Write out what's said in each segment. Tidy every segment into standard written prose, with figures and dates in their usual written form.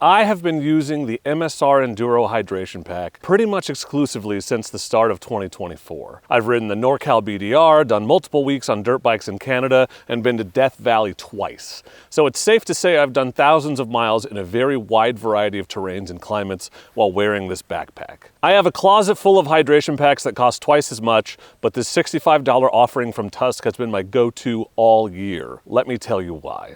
I have been using the MSR Enduro Hydration Pack pretty much exclusively since the start of 2024. I've ridden the NorCal BDR, done multiple weeks on dirt bikes in Canada, and been to Death Valley twice. So it's safe to say I've done thousands of miles in a very wide variety of terrains and climates while wearing this backpack. I have a closet full of hydration packs that cost twice as much, but this $65 offering from Tusk has been my go-to all year. Let me tell you why.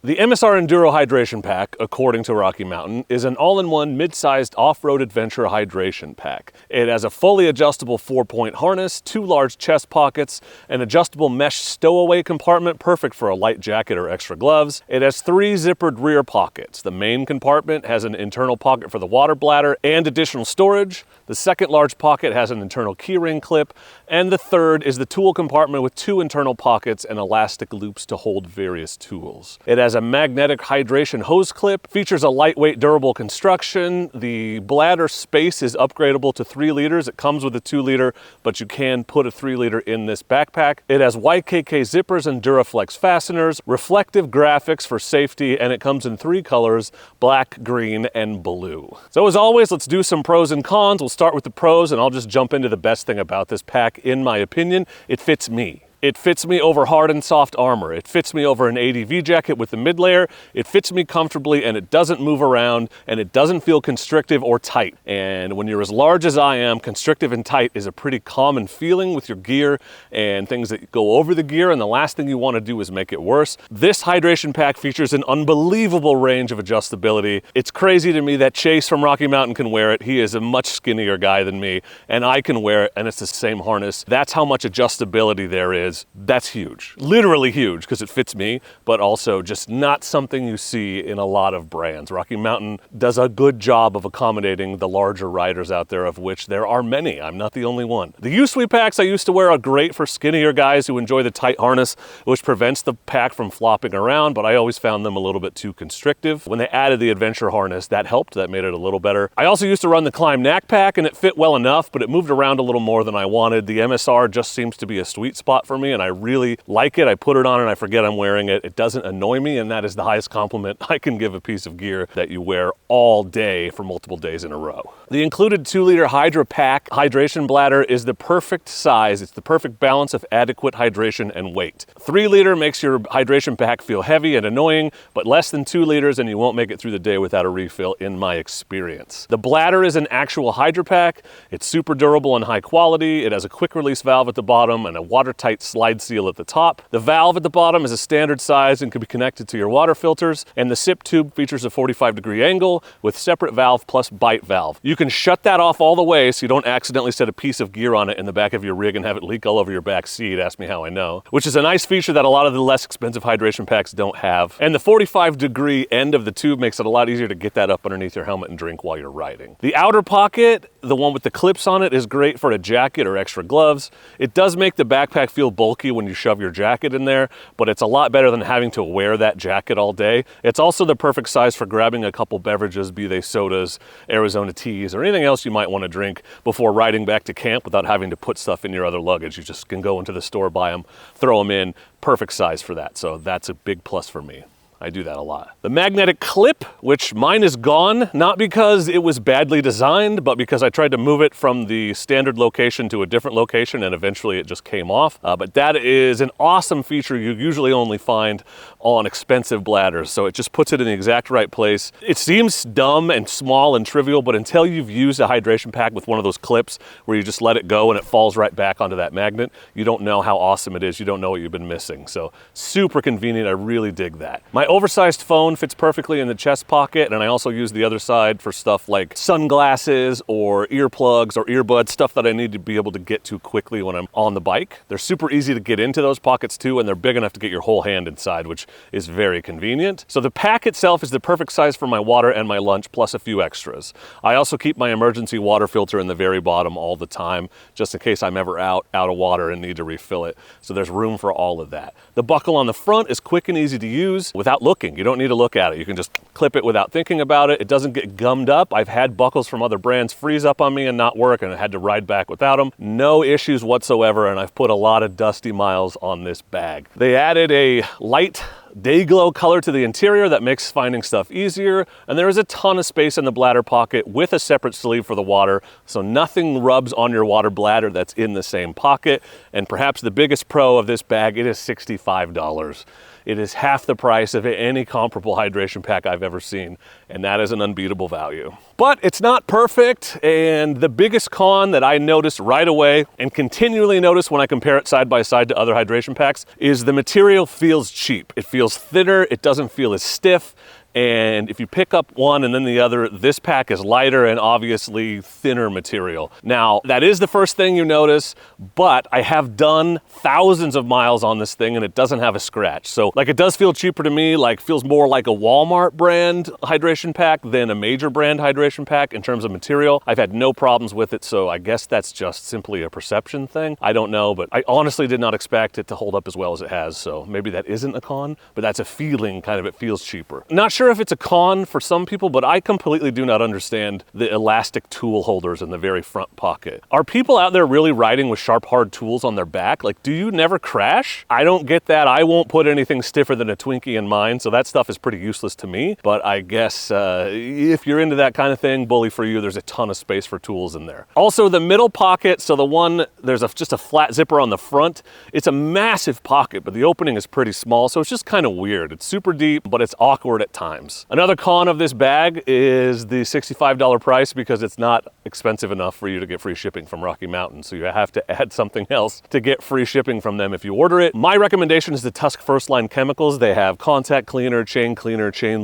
The MSR Enduro Hydration Pack, according to Rocky Mountain, is an all-in-one mid-sized off-road adventure hydration pack. It has a fully adjustable 4-point harness, 2 large chest pockets, an adjustable mesh stowaway compartment perfect for a light jacket or extra gloves. It has 3 zippered rear pockets. The main compartment has an internal pocket for the water bladder and additional storage. The second large pocket has an internal keyring clip, and the third is the tool compartment with 2 internal pockets and elastic loops to hold various tools. It has a magnetic hydration hose clip, features a lightweight durable construction. The bladder space is upgradable to 3 liters. It comes with a 2 liter, but you can put a 3 liter in this backpack. It has YKK zippers and Duraflex fasteners, reflective graphics for safety, and it comes in 3 colors, black, green, and blue. So as always, let's do some pros and cons. We'll start with the pros, and I'll just jump into the best thing about this pack. In my opinion, it fits me. It fits me over hard and soft armor. It fits me over an ATV jacket with the mid layer. It fits me comfortably, and it doesn't move around, and it doesn't feel constrictive or tight. And when you're as large as I am, constrictive and tight is a pretty common feeling with your gear and things that go over the gear, and the last thing you want to do is make it worse. This hydration pack features an unbelievable range of adjustability. It's crazy to me that Chase from Rocky Mountain can wear it. He is a much skinnier guy than me, and I can wear it, and it's the same harness. That's how much adjustability there is. That's huge, literally huge, because it fits me, but also just not something you see in a lot of brands. Rocky Mountain does a good job of accommodating the larger riders out there, of which there are many. I'm not the only one. The U-Sweep packs I used to wear are great for skinnier guys who enjoy the tight harness, which prevents the pack from flopping around, but I always found them a little bit too constrictive. When they added the adventure harness, that helped. That made it a little better. I also used to run the Climb Knack pack, and it fit well enough, but it moved around a little more than I wanted. The MSR just seems to be a sweet spot for me, and I really like it. I put it on and I forget I'm wearing it. It doesn't annoy me, and that is the highest compliment I can give a piece of gear that you wear all day for multiple days in a row. The included 2-liter Hydrapak hydration bladder is the perfect size. It's the perfect balance of adequate hydration and weight. 3-liter makes your hydration pack feel heavy and annoying, but less than 2 liters and you won't make it through the day without a refill, in my experience. The bladder is an actual Hydrapak. It's super durable and high quality. It has a quick release valve at the bottom and a watertight slide seal at the top. The valve at the bottom is a standard size and can be connected to your water filters, and the sip tube features a 45-degree angle with separate valve plus bite valve. You can shut that off all the way so you don't accidentally set a piece of gear on it in the back of your rig and have it leak all over your back seat. Ask me how I know. Which is a nice feature that a lot of the less expensive hydration packs don't have. And the 45-degree end of the tube makes it a lot easier to get that up underneath your helmet and drink while you're riding. The outer pocket, the one with the clips on it, is great for a jacket or extra gloves. It does make the backpack feel bulky when you shove your jacket in there, but it's a lot better than having to wear that jacket all day. It's also the perfect size for grabbing a couple beverages, be they sodas, Arizona teas, or anything else you might want to drink before riding back to camp without having to put stuff in your other luggage. You just can go into the store, buy them, throw them in. Perfect size for that. So that's a big plus for me. I do that a lot. The magnetic clip, which mine is gone, not because it was badly designed, but because I tried to move it from the standard location to a different location and eventually it just came off. But that is an awesome feature you usually only find on expensive bladders. So it just puts it in the exact right place. It seems dumb and small and trivial, but until you've used a hydration pack with one of those clips where you just let it go and it falls right back onto that magnet, you don't know how awesome it is. You don't know what you've been missing. So super convenient. I really dig that. My oversized phone fits perfectly in the chest pocket, and I also use the other side for stuff like sunglasses or earplugs or earbuds, stuff that I need to be able to get to quickly when I'm on the bike. They're super easy to get into those pockets too, and they're big enough to get your whole hand inside, which is very convenient. So the pack itself is the perfect size for my water and my lunch, plus a few extras. I also keep my emergency water filter in the very bottom all the time, just in case I'm ever out of water and need to refill it. So there's room for all of that. The buckle on the front is quick and easy to use without without looking. You don't need to look at it. You can just clip it without thinking about it. It doesn't get gummed up. I've had buckles from other brands freeze up on me and not work, and I had to ride back without them. No issues whatsoever, and I've put a lot of dusty miles on this bag. They added a light day glow color to the interior that makes finding stuff easier, and there is a ton of space in the bladder pocket with a separate sleeve for the water, so nothing rubs on your water bladder that's in the same pocket. And perhaps the biggest pro of this bag, it is $65. It is half the price of any comparable hydration pack I've ever seen, and that is an unbeatable value. But it's not perfect, and the biggest con that I noticed right away and continually notice when I compare it side by side to other hydration packs is the material feels cheap. It feels thinner, it doesn't feel as stiff, and if you pick up one and then the other, this pack is lighter and obviously thinner material. Now, that is the first thing you notice, but I have done thousands of miles on this thing and it doesn't have a scratch. So like, it does feel cheaper to me, like feels more like a Walmart brand hydration pack than a major brand hydration pack in terms of material. I've had no problems with it, so I guess that's just simply a perception thing. I don't know, but I honestly did not expect it to hold up as well as it has, so maybe that isn't a con, but that's a feeling, kind of, it feels cheaper. Not sure if it's a con for some people, but I completely do not understand the elastic tool holders in the very front pocket. Are people out there really riding with sharp, hard tools on their back? Like, do you never crash? I don't get that. I won't put anything stiffer than a Twinkie in mine, so that stuff is pretty useless to me. But I guess if you're into that kind of thing, bully for you, there's a ton of space for tools in there. Also, the middle pocket, so the one, there's just a flat zipper on the front. It's a massive pocket, but the opening is pretty small, so it's just kind of weird. It's super deep, but it's awkward at times. Another con of this bag is the $65 price, because it's not expensive enough for you to get free shipping from Rocky Mountain, so you have to add something else to get free shipping from them if you order it. My recommendation is the Tusk First Line Chemicals. They have contact cleaner, chain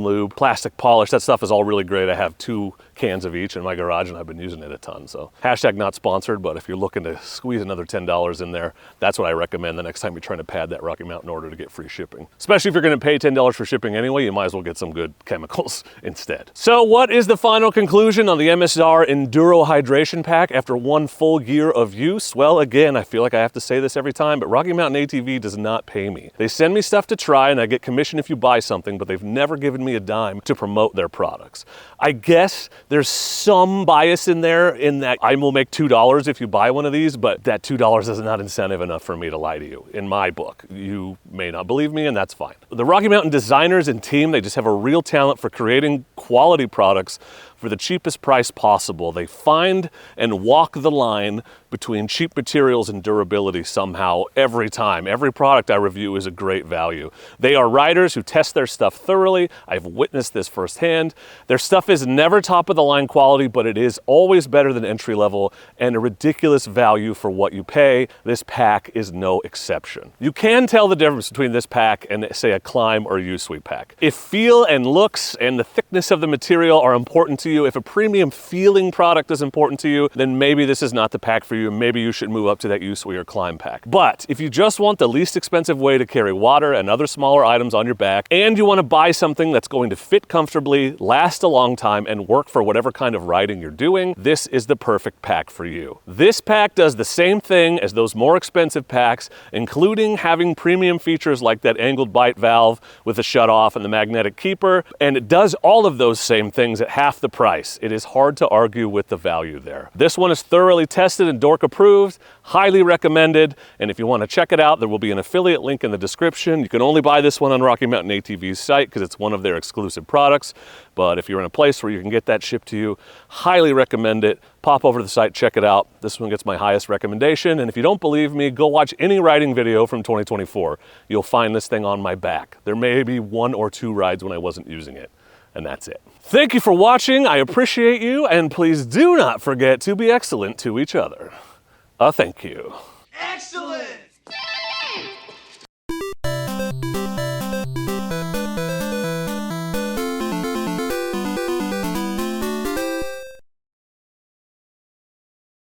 lube, plastic polish. That stuff is all really great. I have 2 cans of each in my garage and I've been using it a ton. So hashtag not sponsored, but if you're looking to squeeze another $10 in there, that's what I recommend the next time you're trying to pad that Rocky Mountain order to get free shipping. Especially if you're going to pay $10 for shipping anyway, you might as well get some good chemicals instead. So what is the final conclusion on the MSR Enduro Hydration Pack after 1 full year of use? Well, again, I feel like I have to say this every time, but Rocky Mountain ATV does not pay me. They send me stuff to try and I get commission if you buy something, but they've never given me a dime to promote their products. I guess there's some bias in there in that I will make $2 if you buy one of these, but that $2 is not incentive enough for me to lie to you, in my book. You may not believe me, and that's fine. The Rocky Mountain designers and team, they just have a real talent for creating quality products for the cheapest price possible. They find and walk the line between cheap materials and durability somehow every time. Every product I review is a great value. They are riders who test their stuff thoroughly. I've witnessed this firsthand. Their stuff is never top of the line quality, but it is always better than entry level and a ridiculous value for what you pay. This pack is no exception. You can tell the difference between this pack and, say, a Climb or U-Sweet pack. If feel and looks and the thickness of the material are important to you, if a premium feeling product is important to you, then maybe this is not the pack for you. Maybe you should move up to that U-Sweet or Climb pack. But if you just want the least expensive way to carry water and other smaller items on your back, and you want to buy something that's going to fit comfortably, last a long time, and work for whatever kind of riding you're doing, this is the perfect pack for you. This pack does the same thing as those more expensive packs, including having premium features like that angled bite valve with the shutoff and the magnetic keeper, and it does all of those same things at half the price. It is hard to argue with the value there. This one is thoroughly tested and Dork approved, highly recommended, and if you want to check it out, there will be an affiliate link in the description. You can only buy this one on Rocky Mountain ATV's site because it's one of their exclusive products, but if you're in a place where you can get that shipped to you, highly recommend it. Pop over to the site, check it out. This one gets my highest recommendation, and if you don't believe me, go watch any riding video from 2024. You'll find this thing on my back. There may be 1 or 2 rides when I wasn't using it, and that's it. Thank you for watching. I appreciate you, and please do not forget to be excellent to each other. Thank you. Excellent!